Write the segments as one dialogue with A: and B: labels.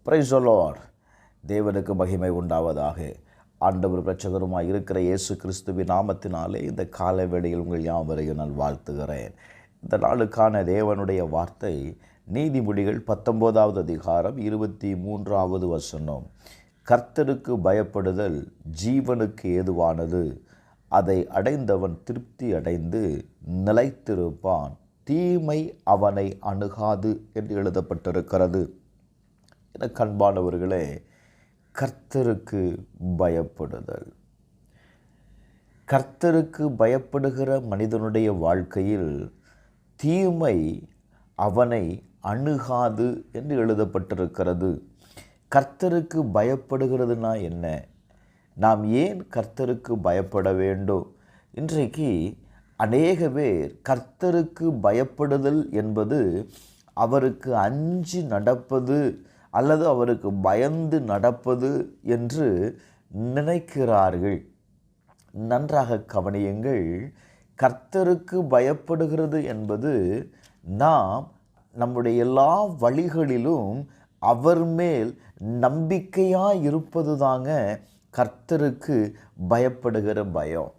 A: Praise the Lord. தேவனுக்கு மகிமை உண்டாவதாக. ஆண்டவர் இரட்சகருமாய் இருக்கிற இயேசு கிறிஸ்துவின் நாமத்தினாலே இந்த காலை வேளையில் உங்கள் யாவரையும் நான் வாழ்த்துகிறேன். இந்த நாளுக்கான தேவனுடைய வார்த்தை நீதிமொழிகள் 19வது அதிகாரம் 23வது வசனம். கர்த்தருக்கு பயப்படுதல் ஜீவனுக்கு ஏதுவானது, அதை அடைந்தவன் திருப்தி அடைந்து நிலைத்திருப்பான், தீமை அவனை அணுகாது என்று எழுதப்பட்டிருக்கிறது. எனக்கு அன்பானவர்களே, கர்த்தருக்கு பயப்படுதல். கர்த்தருக்கு பயப்படுகிற மனிதனுடைய வாழ்க்கையில் தீமை அவனை அணுகாது என்று எழுதப்பட்டிருக்கிறது. கர்த்தருக்கு பயப்படுகிறதுனா என்ன? நாம் ஏன் கர்த்தருக்கு பயப்பட வேண்டும்? இன்றைக்கு அநேக பேர் கர்த்தருக்கு பயப்படுதல் என்பது அவருக்கு அஞ்சி நடப்பது அல்லது அவருக்கு பயந்து நடப்பது என்று நினைக்கிறார்கள். நன்றாக கவனியுங்கள். கர்த்தருக்கு பயப்படுகிறது என்பது நாம் நம்முடைய எல்லா வழிகளிலும் அவர் மேல் நம்பிக்கையாக இருப்பது தாங்க கர்த்தருக்கு பயப்படுகிற பயம்.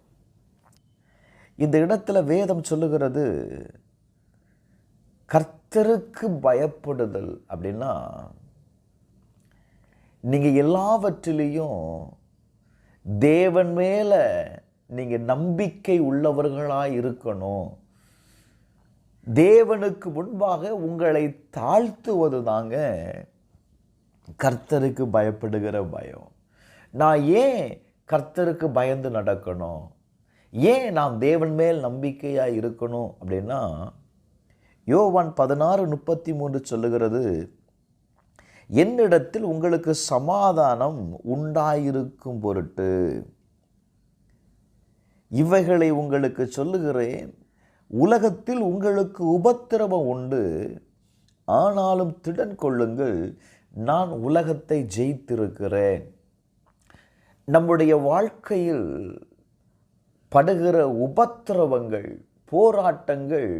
A: இந்த இடத்துல வேதம் சொல்லுகிறது, கர்த்தருக்கு பயப்படுதல் அப்படின்னா நீங்கள் எல்லாவற்றிலையும் தேவன் மேலே நீங்கள் நம்பிக்கை உள்ளவர்களாக இருக்கணும். தேவனுக்கு முன்பாக உங்களை தாழ்த்துவது தாங்க கர்த்தருக்கு பயப்படுகிற பயம். நான் ஏன் கர்த்தருக்கு பயந்து நடக்கணும்? ஏன் நாம் தேவன் மேல் நம்பிக்கையாக இருக்கணும் அப்படின்னா, யோவான் 16:33 சொல்லுகிறது, என்னிடத்தில் உங்களுக்கு சமாதானம் உண்டாயிருக்கும் பொருட்டு இவைகளை உங்களுக்கு சொல்லுகிறேன். உலகத்தில் உங்களுக்கு உபத்திரவம் உண்டு, ஆனாலும் திடன் கொள்ளுங்கள், நான் உலகத்தை ஜெயித்திருக்கிறேன். நம்முடைய வாழ்க்கையில் படுகிற உபத்திரவங்கள், போராட்டங்கள்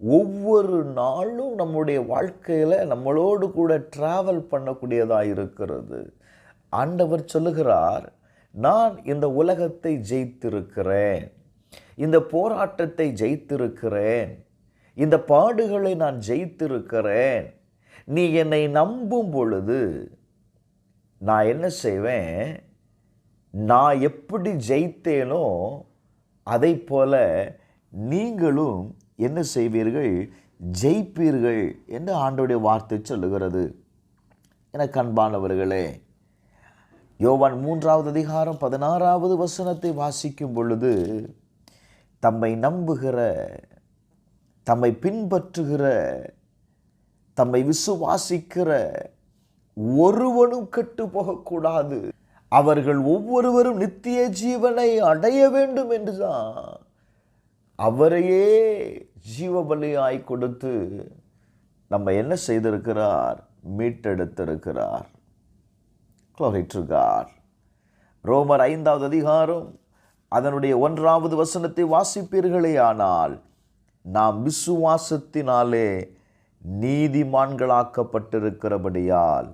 A: ஒவ்வொரு நாளும் நம்முடைய வாழ்க்கையில் நம்மளோடு கூட ட்ராவல் பண்ணக்கூடியதாக இருக்கிறது. ஆண்டவர் சொல்லுகிறார், நான் இந்த உலகத்தை ஜெயித்திருக்கிறேன், இந்த போராட்டத்தை ஜெயித்திருக்கிறேன், இந்த பாடுகளை நான் ஜெயித்திருக்கிறேன். நீ என்னை நம்பும் பொழுது நான் என்ன செய்வேன்? நான் எப்படி ஜெயித்தேனோ அதை போல நீங்களும் என்ன செய்வீர்கள்? ஜெயிப்பீர்கள் என்று ஆண்டவருடைய வார்த்தை சொல்லுகிறது. எனக்கு அன்பானவர்களே, யோவான் 3வது அதிகாரம் 16வது வசனத்தை வாசிக்கும் பொழுது, தம்மை நம்புகிற, தம்மை பின்பற்றுகிற, தம்மை விசுவாசிக்கிற ஒருவனும் கெட்டு போகக்கூடாது, அவர்கள் ஒவ்வொருவரும் நித்திய ஜீவனை அடைய வேண்டும் என்றுதான் அவரையே ஜீவபலியாய் கொடுத்து நம்ம என்ன செய்திருக்கிறார்? மீட்டெடுத்திருக்கிறார். Glory to God. ரோமர் 5வது அதிகாரம் அதனுடைய 1வது வசனத்தை வாசிப்பீர்களே, ஆனால் நாம் விசுவாசத்தினாலே நீதிமான்களாக்கப்பட்டிருக்கிறபடியால்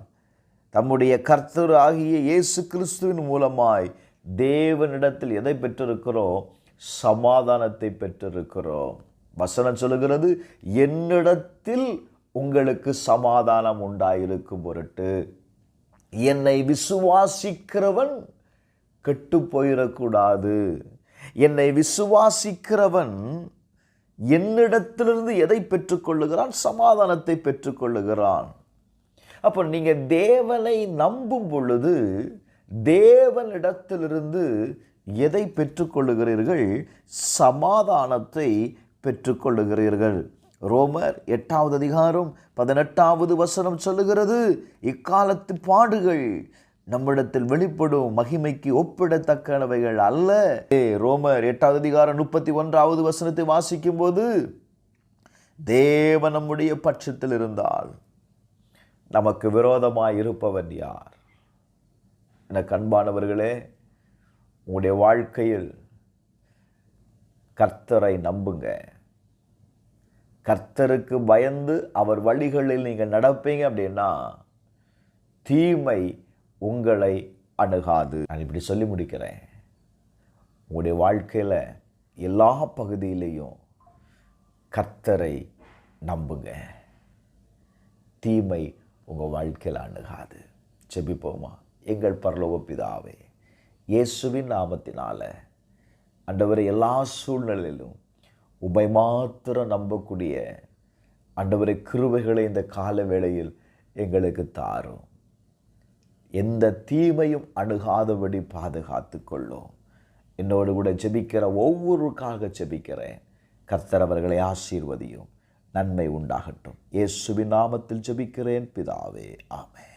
A: தம்முடைய கர்த்தர் ஆகிய இயேசு கிறிஸ்துவின் மூலமாய் தேவனிடத்தில் எதை பெற்றிருக்கிறோம்? சமாதானத்தை பெற்றிருக்கிறோம். வசனம் சொல்லுகிறது, என்னிடத்தில் உங்களுக்கு சமாதானம் உண்டாயிருக்கும் பொருட்டு என்னை விசுவாசிக்கிறவன் கெட்டு போயிடக்கூடாது. என்னை விசுவாசிக்கிறவன் என்னிடத்திலிருந்து எதை பெற்றுக்கொள்ளுகிறான்? சமாதானத்தை பெற்றுக்கொள்ளுகிறான். அப்போ நீங்கள் தேவனை நம்பும் பொழுது தேவனிடத்திலிருந்து எதை பெற்றுக்கொள்ளுகிறீர்கள்? சமாதானத்தை பெற்றுக்கொள்ளுகிறீர்கள். ரோமர் 8வது அதிகாரம் 18வது வசனம் சொல்லுகிறது, இக்காலத்து பாடுகள் நம்மிடத்தில் வெளிப்படும் மகிமைக்கு ஒப்பிடத்தக்கனவைகள் அல்ல. ரோமர் 8வது அதிகாரம் 31வது வசனத்தை வாசிக்கும் போது, தேவன் நம்முடைய பட்சத்தில் இருந்தால் நமக்கு விரோதமாய் இருப்பவன் யார்? எனக்கு அன்பானவர்களே, உங்களுடைய வாழ்க்கையில் கர்த்தரை நம்புங்க. கர்த்தருக்கு பயந்து அவர் வழிகளில் நீங்கள் நடப்பீங்க அப்படின்னா தீமை உங்களை அணுகாது. நான் இப்படி சொல்லி முடிக்கிறேன். உங்களுடைய வாழ்க்கையில் எல்லா பகுதியிலையும் கர்த்தரை நம்புங்க. தீமை உங்கள் வாழ்க்கையில் அணுகாது. ஜெபிப்போமா. எங்கள் பரலோக பிதாவே, இயேசுவின் நாமத்தினால ஆண்டவரே, எல்லா சூழ்நிலையிலும் உம்மை மாத்திரம் நம்பக்கூடிய ஆண்டவரே கிருபைகளை இந்த கால வேளையில் எங்களுக்கு தாரும். எந்த தீமையும் அணுகாதபடி பாதுகாத்து கொள்ளும். என்னோடு கூட ஜெபிக்கிற ஒவ்வொருக்காக ஜெபிக்கிறேன். கர்த்தர் அவர்களை ஆசீர்வதியும். நன்மை உண்டாகட்டும். இயேசுவின் நாமத்தில் ஜெபிக்கிறேன் பிதாவே, ஆமென்.